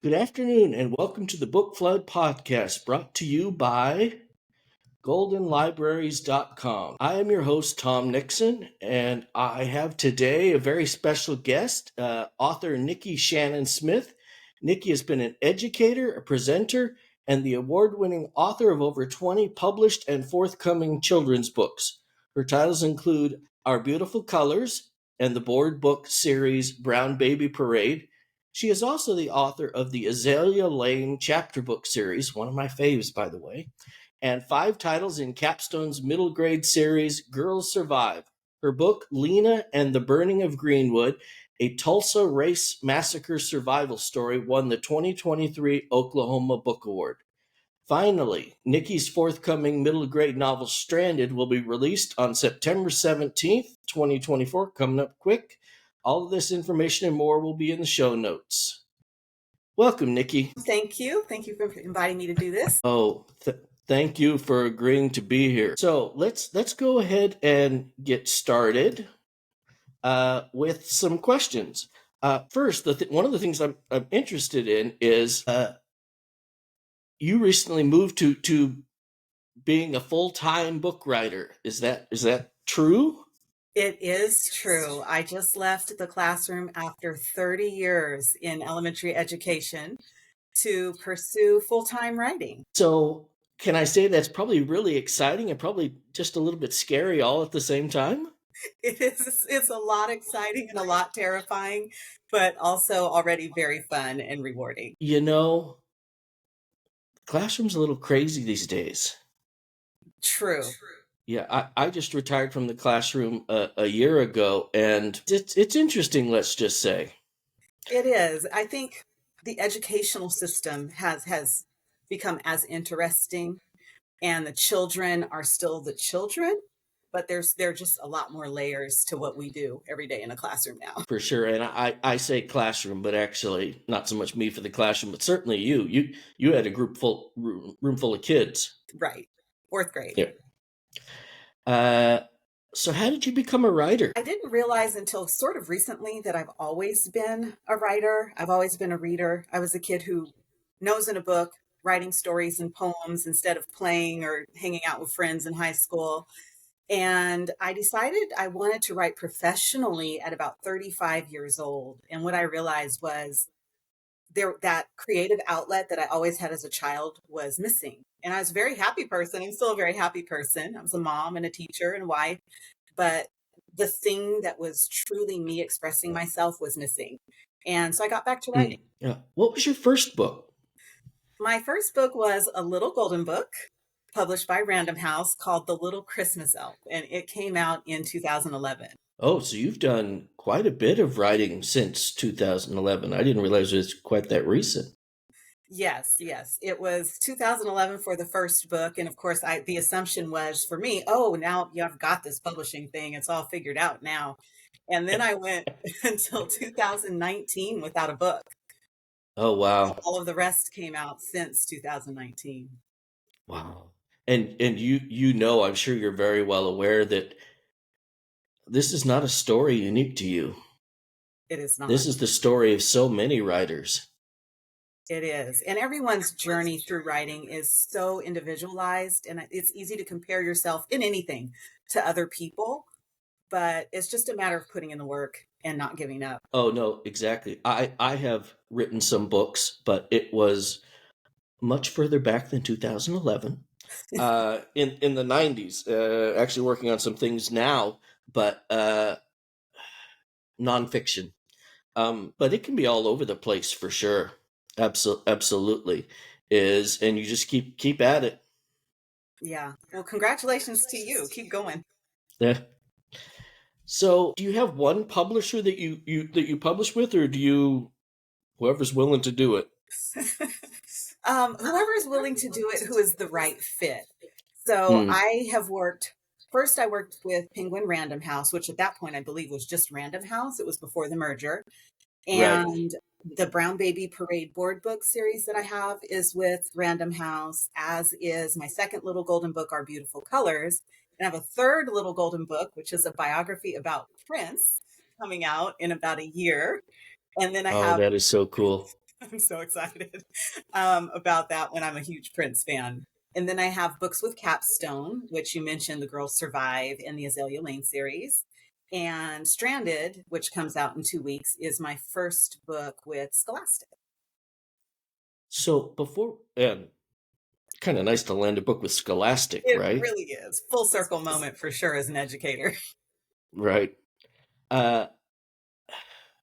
Good afternoon, and welcome to the Book Flood Podcast, brought to you by goldenlibraries.com. I am your host, Tom Nixon, and I have today a very special guest, author Nikki Shannon Smith. Nikki has been an educator, a presenter, and the award-winning author of over 20 published and forthcoming children's books. Her titles include Our Beautiful Colors and the board book series Brown Baby Parade. She is also the author of the Azalea Lane chapter book series, one of my faves, by the way, and 5 titles in Capstone's middle grade series, Girls Survive. Her book, Lena and the Burning of Greenwood, a Tulsa Race Massacre survival story, won the 2023 Oklahoma Book Award. Finally, Nikki's forthcoming middle grade novel, Stranded, will be released on September 17th, 2024, coming up quick. All of this information and more will be in the show notes. Welcome, Nikki. Thank you. Thank you for inviting me to do this. Thank you for agreeing to be here. So let's go ahead and get started with some questions. First, one of the things I'm interested in is you recently moved to being a full-time book writer. Is that true? It is true. I just left the classroom after 30 years in elementary education to pursue full-time writing. So can I say that's probably really exciting and probably just a little bit scary all at the same time? It is. It's a lot exciting and a lot terrifying, but also already very fun and rewarding. You know, classroom's a little crazy these days. True. Yeah, I just retired from the classroom a year ago, and it's interesting, let's just say. It is. I think the educational system has become as interesting, and the children are still the children, but there are just a lot more layers to what we do every day in a classroom now. For sure, and I say classroom, but actually not so much me for the classroom, but certainly you had a room full of kids. Right. 4th grade. Yeah. So how did you become a writer? I didn't realize until sort of recently that I've always been a writer. I've always been a reader. I was a kid who nose in a book, writing stories and poems instead of playing or hanging out with friends in high school. And I decided I wanted to write professionally at about 35 years old. And what I realized was that creative outlet that I always had as a child was missing. And I was a very happy person. I'm still a very happy person. I was a mom and a teacher and wife, but the thing that was truly me expressing myself was missing. And so I got back to writing. Yeah. What was your first book? My first book was a little golden book published by Random House called The Little Christmas Elf, and it came out in 2011. Oh, so you've done quite a bit of writing since 2011. I didn't realize it was quite that recent. Yes. It was 2011 for the first book. And of course, the assumption was for me, oh, now I've got this publishing thing. It's all figured out now. And then I went until 2019 without a book. Oh, wow. All of the rest came out since 2019. Wow. And you know, I'm sure you're very well aware that this is not a story unique to you. It is not. This is the story of so many writers. It is. And everyone's journey through writing is so individualized, and it's easy to compare yourself in anything to other people, but it's just a matter of putting in the work and not giving up. Oh, no, exactly. I have written some books, but it was much further back than 2011. In the 90s, actually working on some things now, but nonfiction. But it can be all over the place for sure. Absolutely is, and you just keep at it. Yeah. Well, congratulations to you. Keep going. Yeah. So, do you have one publisher that you publish with, or do you whoever's willing to do it? Whoever is willing to do it, who is the right fit. So I worked with Penguin Random House, which at that point I believe was just Random House. It was before the merger. And the Brown Baby Parade board book series that I have is with Random House, as is my second little golden book, Our Beautiful Colors. And I have a third little golden book, which is a biography about Prince, coming out in about a year. And then I have that is so cool. I'm so excited about that one. I'm a huge Prince fan. And then I have books with Capstone, which you mentioned, The Girls Survive in the Azalea Lane series. And Stranded, which comes out in 2 weeks, is my first book with Scholastic. So before, and kind of nice to land a book with Scholastic, It right? really is. Full circle moment for sure as an educator. Right. Uh,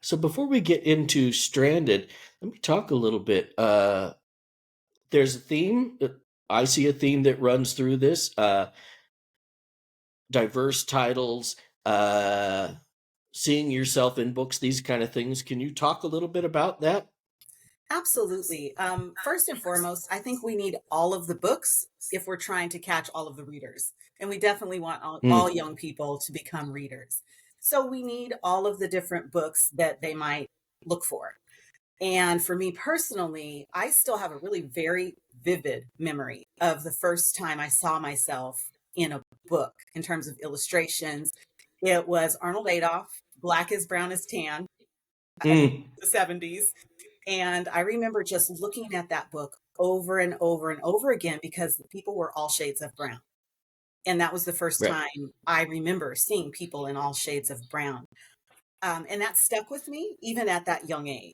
so before we get into Stranded, let me talk a little bit. There's a theme. I see a theme that runs through this. Diverse titles, seeing yourself in books, these kind of things. Can you talk a little bit about that? Absolutely. First and foremost, I think we need all of the books if we're trying to catch all of the readers. And we definitely want all Mm, young people to become readers. So we need all of the different books that they might look for. And for me personally, I still have a really very vivid memory of the first time I saw myself in a book in terms of illustrations. It was Arnold Adolph, Black is Brown is Tan, I think mm, the 70s. And I remember just looking at that book over and over and over again because the people were all shades of brown. And that was the first right. time I remember seeing people in all shades of brown. And that stuck with me even at that young age.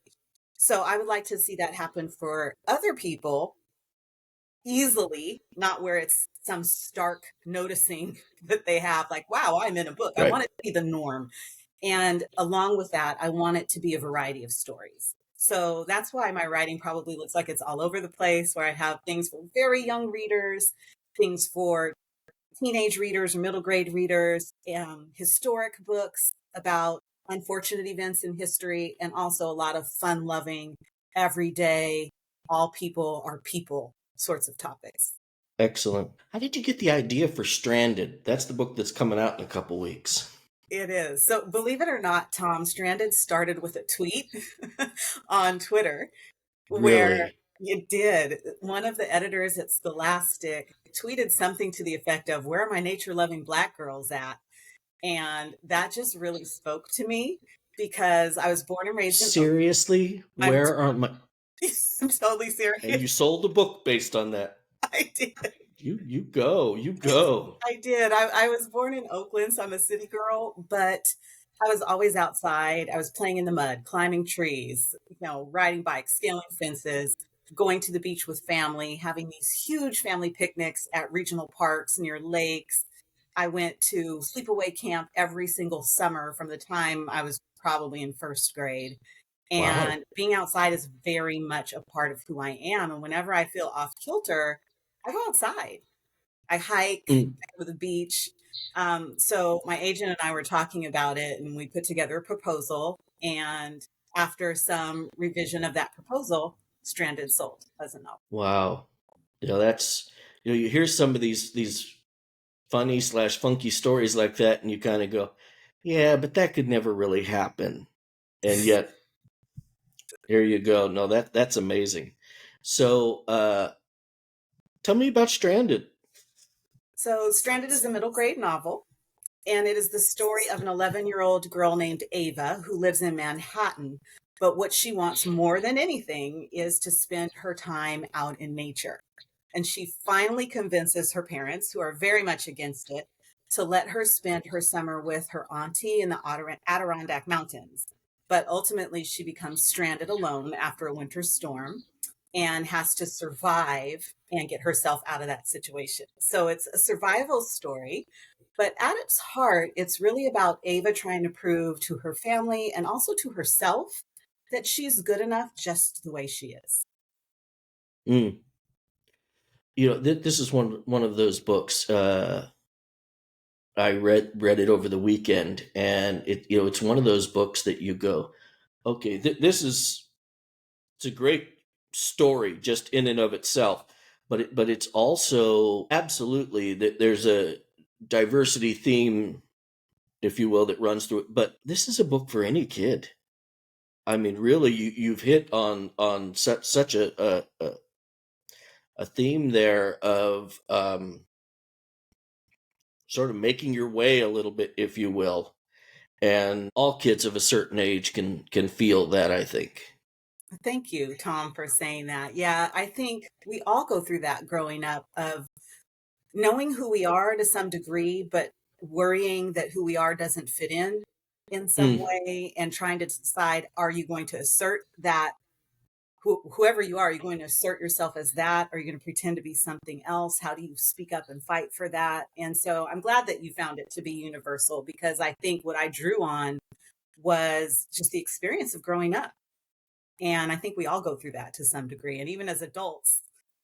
So I would like to see that happen for other people easily, not where it's some stark noticing that they have, like, wow, I'm in a book. I want Right. it to be the norm. And along with that, I want it to be a variety of stories. So that's why my writing probably looks like it's all over the place, where I have things for very young readers, things for teenage readers or middle grade readers, historic books about unfortunate events in history, and also a lot of fun loving, everyday, all people are people sorts of topics. Excellent. How did you get the idea for Stranded? That's the book that's coming out in a couple weeks. It is. So, believe it or not, Tom, Stranded started with a tweet on Twitter where Really? it did. One of the editors at Scholastic tweeted something to the effect of, "Where are my nature loving Black girls at?" And that just really spoke to me because I was born and raised in Oak. Seriously? I'm, Where are my. I'm totally And serious. you sold the book based on that. I did. You go. You go. I did. I was born in Oakland, so I'm a city girl, but I was always outside. I was playing in the mud, climbing trees, riding bikes, scaling fences, going to the beach with family, having these huge family picnics at regional parks near lakes. I went to sleepaway camp every single summer from the time I was probably in first grade. Wow. And being outside is very much a part of who I am. And whenever I feel off kilter, I go outside. I hike, Mm, I go to the beach. So my agent and I were talking about it, and we put together a proposal. And after some revision of that proposal, Stranded sold as a novel. wow. That's you hear some of these funny slash funky stories like that, and you kind of go, yeah, but that could never really happen. And yet, here you go. No, that's amazing. So, tell me about Stranded. So Stranded is a middle grade novel, and it is the story of an 11-year-old girl named Ava who lives in Manhattan. But what she wants more than anything is to spend her time out in nature. And she finally convinces her parents, who are very much against it, to let her spend her summer with her auntie in the Adirondack Mountains. But ultimately, she becomes stranded alone after a winter storm and has to survive and get herself out of that situation. So it's a survival story, but at its heart, it's really about Ava trying to prove to her family and also to herself that she's good enough just the way she is. Mm. This is one of those books. I read it over the weekend, and it's one of those books that you go, okay, this is it's a great story just in and of itself, but it's also absolutely that there's a diversity theme, if you will, that runs through it. But this is a book for any kid. I mean, really, you've hit on such a theme there of sort of making your way a little bit, if you will, and all kids of a certain age can feel that, I think. Thank you, Tom, for saying that. Yeah, I think we all go through that growing up of knowing who we are to some degree, but worrying that who we are doesn't fit in some Mm, way and trying to decide, are you going to assert that whoever you are you going to assert yourself as that? Are you going to pretend to be something else? How do you speak up and fight for that? And so I'm glad that you found it to be universal because I think what I drew on was just the experience of growing up. And I think we all go through that to some degree. And even as adults,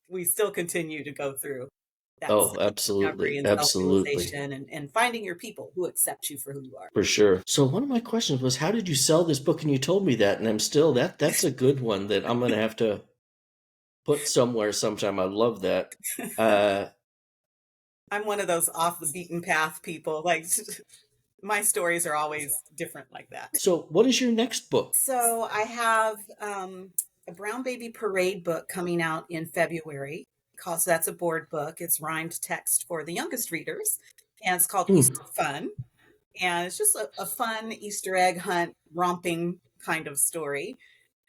we still continue to go through that oh, self-discovery absolutely, and absolutely, self-realization and finding your people who accept you for who you are. for sure. So one of my questions was, how did you sell this book? And you told me that, and I'm still that's a good one that I'm gonna have to put somewhere sometime. I love that. Uh, I'm one of those off the beaten path people. Like my stories are always different like that. so what is your next book? So I have a Brown Baby Parade book coming out in February. Because that's a board book. It's rhymed text for the youngest readers, and it's called Hmm. Easter Fun. And it's just a fun Easter egg hunt, romping kind of story.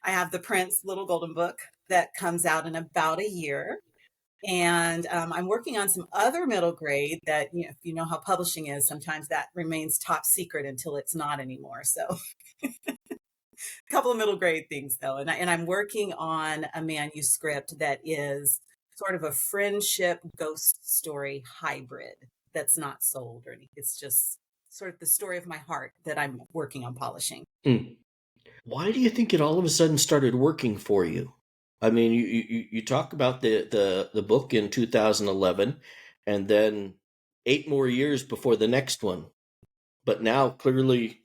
I have the Prince Little Golden Book that comes out in about a year. And I'm working on some other middle grade that, if you know how publishing is, sometimes that remains top secret until it's not anymore. So a couple of middle grade things though. And I'm working on a manuscript that is sort of a friendship ghost story hybrid that's not sold or anything. It's just sort of the story of my heart that I'm working on polishing. Hmm. Why do you think it all of a sudden started working for you? I mean, you talk about the book in 2011, and then 8 more years before the next one. But now clearly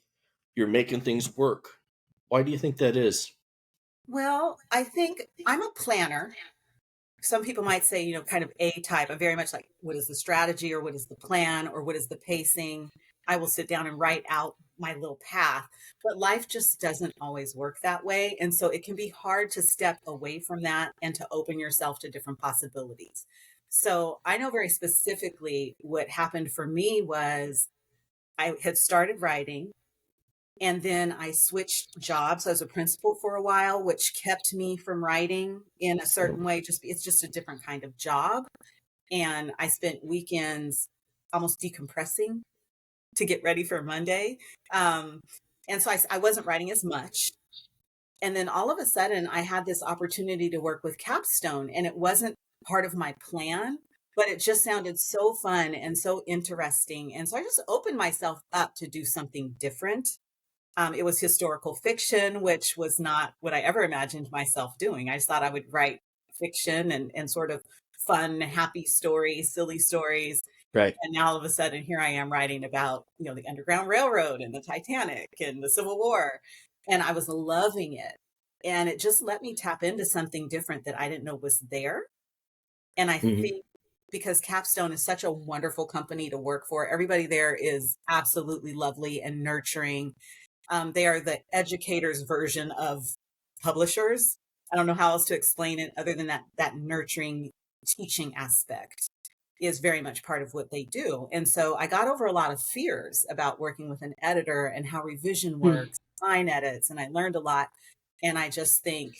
you're making things work. Why do you think that is? Well, I think I'm a planner. Some people might say, kind of A type. I'm very much like, what is the strategy or what is the plan or what is the pacing? I will sit down and write out my little path, but life just doesn't always work that way. And so it can be hard to step away from that and to open yourself to different possibilities. So I know very specifically what happened for me was I had started writing and then I switched jobs as a principal for a while, which kept me from writing in a certain way. Just it's just a different kind of job. And I spent weekends almost decompressing to get ready for Monday. Um, and so I wasn't writing as much. And then all of a sudden, I had this opportunity to work with Capstone, and it wasn't part of my plan, but it just sounded so fun and so interesting. And so I just opened myself up to do something different. It was historical fiction, which was not what I ever imagined myself doing. I just thought I would write fiction and sort of fun, happy stories, silly stories. Right. And now all of a sudden, here I am writing about, the Underground Railroad and the Titanic and the Civil War. And I was loving it. And it just let me tap into something different that I didn't know was there. And I Hmm. think because Capstone is such a wonderful company to work for, everybody there is absolutely lovely and nurturing. They are the educators version of publishers. I don't know how else to explain it other than that nurturing teaching aspect is very much part of what they do. And so I got over a lot of fears about working with an editor and how revision works, fine edits, and I learned a lot. And I just think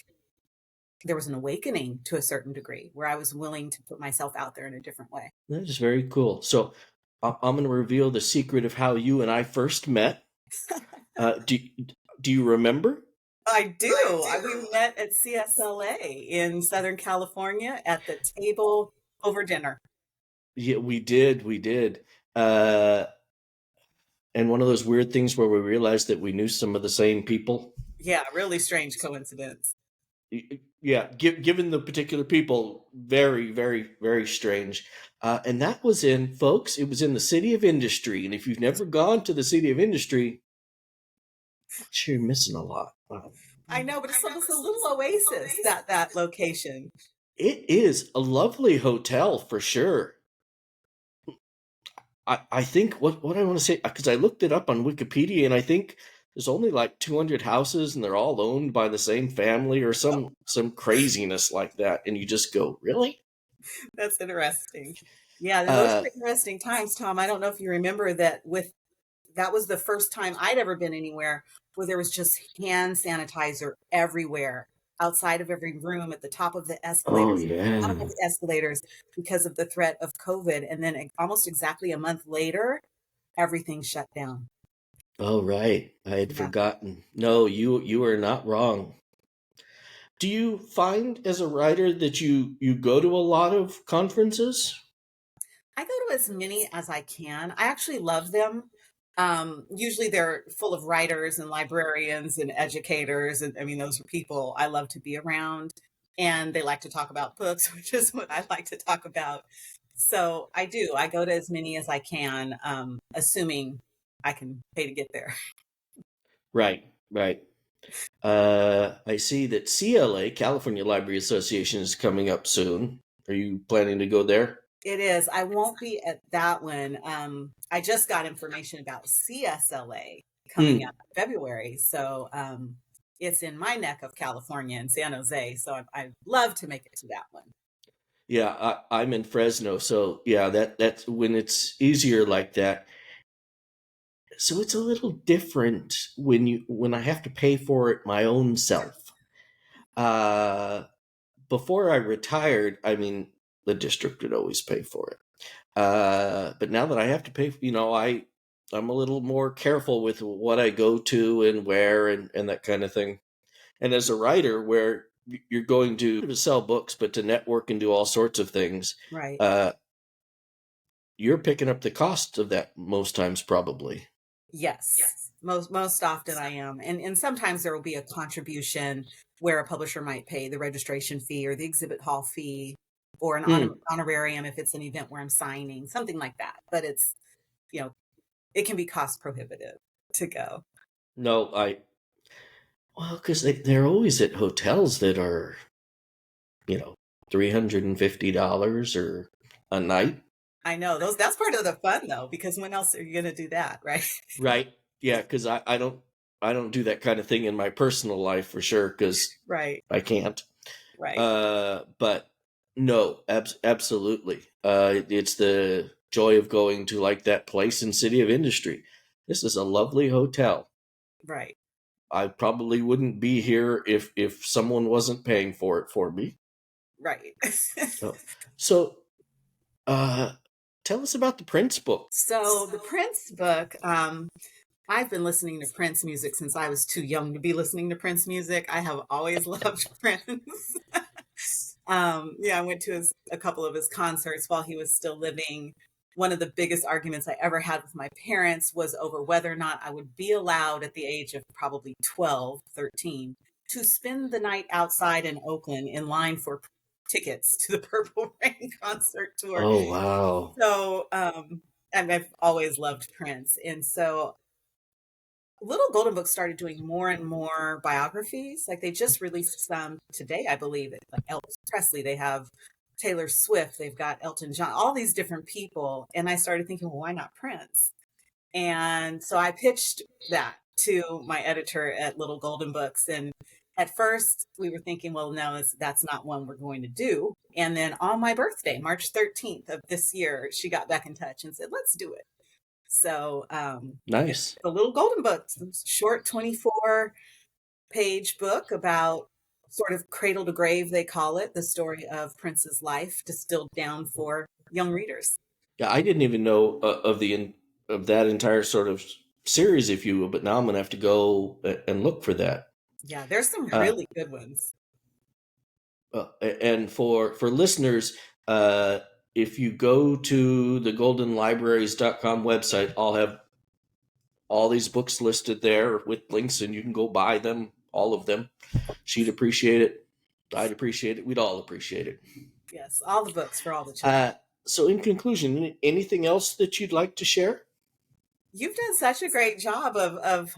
there was an awakening to a certain degree where I was willing to put myself out there in a different way. That is very cool. So I'm going to reveal the secret of how you and I first met. Uh, do do you remember? I do. We met at CSLA in Southern California at the table over dinner. Yeah, we did. We did. Uh, and one of those weird things where we realized that we knew some of the same people. Yeah, really strange coincidence. Yeah, given the particular people, very, very, very strange. And that was in, folks, it was in the City of Industry. And if you've never gone to the City of Industry, I'm not sure you're missing a lot. I know, but it's almost a little oasis, that location. It is a lovely hotel for sure. I think what I want to say, because I looked it up on Wikipedia, and I think there's only like 200 houses, and they're all owned by the same family or some craziness like that. And you just go, really? That's interesting. Yeah, and those Uh, were interesting times, Tom. I don't know if you remember that was the first time I'd ever been anywhere where there was just hand sanitizer everywhere. outside of every room, at the top of the Oh, escalators, bottom of yeah. the escalators, because of the threat of COVID. And then almost exactly a month later, everything shut down. Oh, right. I had Yeah. forgotten. No, you are not wrong. Do you find as a writer that you go to a lot of conferences? I go to as many as I can. I actually love them. Usually they're full of writers and librarians and educators. And I mean, those are people I love to be around. And they like to talk about books, which is what I like to talk about. So I do. I go to as many as I can, assuming I can pay to get there. Right, right. I see that CLA, California Library Association, is coming up soon. Are you planning to go there? It is. I won't be at that one. I just got information about CSLA coming Hmm. up in February. So it's in my neck of California in San Jose. So I'd love to make it to that one. Yeah, I'm in Fresno, so yeah, that's when it's easier like that. So it's a little different when I have to pay for it my own self. Uh, Before I retired, I mean, the district would always pay for it. But now that I have to pay, I'm a little more careful with what I go to and where and that kind of thing. And as a writer, where you're going to sell books, but to network and do all sorts of things, Right. uh, you're picking up the cost of that most times, probably. Yes. Most often I am. And sometimes there will be a contribution where a publisher might pay the registration fee or the exhibit hall fee or an Hmm. honorarium if it's an event where I'm signing, something like that. But it's, you know, it can be cost prohibitive to go. No, well, because they're always at hotels that are, you know, $350 or a night. I know those. That's part of the fun, though, because when else are you going to do that, right? Right. Yeah, because I don't do that kind of thing in my personal life for sure because Right, I can't. right, But no, absolutely. It's the joy of going to like that place in City of Industry. This is a lovely hotel. right, I probably wouldn't be here if someone wasn't paying for it for me. right. So, so uh, tell us about the Prince book. So the Prince book, I've been listening to Prince music since I was too young to be listening to Prince music. I have always loved Prince. Yeah, I went to a couple of his concerts while he was still living. One of the biggest arguments I ever had with my parents was over whether or not I would be allowed at the age of probably 12, 13, to spend the night outside in Oakland in line for tickets to the Purple Rain concert tour. Oh wow! So, and I've always loved Prince. And so Little Golden Book started doing more and more biographies. Like they just released some today, I believe. Like Elvis Presley, they have Taylor Swift, they've got Elton John, all these different people. And I started thinking, well, why not Prince? And so I pitched that to my editor at Little Golden Books. And at first we were thinking, well, no, that's not one we're going to do. And then on my birthday, March 13th of this year, she got back in touch and said, let's do it. So it's Nice. the Little Golden Book, it's a short 24-page book about sort of cradle to grave, they call it, the story of Prince's life distilled down for young readers. Yeah, I didn't even know of that entire sort of series, if you will. But now I'm gonna have to go and look for that. Yeah, there's some Uh, really good ones. and for listeners, uh, if you go to the goldenlibraries.com website, I'll have all these books listed there with links, and you can go buy them, all of them. She'd appreciate it. I'd appreciate it. We'd all appreciate it. Yes, all the books for all the children. Uh, so, in conclusion, anything else that you'd like to share? You've done such a great job of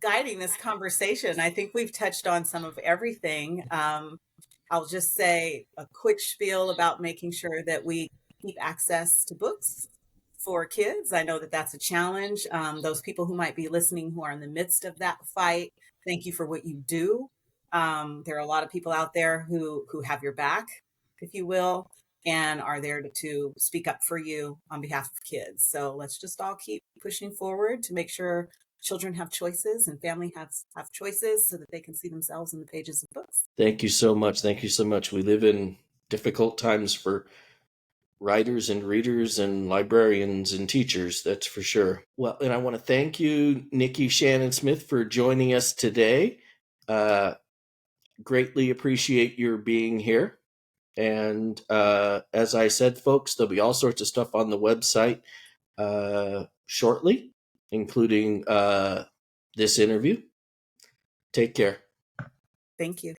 guiding this conversation. I think we've touched on some of everything. I'll just say a quick spiel about making sure that we keep access to books for kids. I know that that's a challenge. Those people who might be listening who are in the midst of that fight, thank you for what you do. There are a lot of people out there who have your back, if you will, and are there to speak up for you on behalf of kids. So let's just all keep pushing forward to make sure children have choices and family have choices so that they can see themselves in the pages of books. Thank you so much. Thank you so much. We live in difficult times for writers and readers and librarians and teachers, that's for sure. Well, and I want to thank you, Nikki Shannon Smith, for joining us today. Greatly appreciate your being here. And as I said, folks, there'll be all sorts of stuff on the website shortly, including this interview. Take care. Thank you.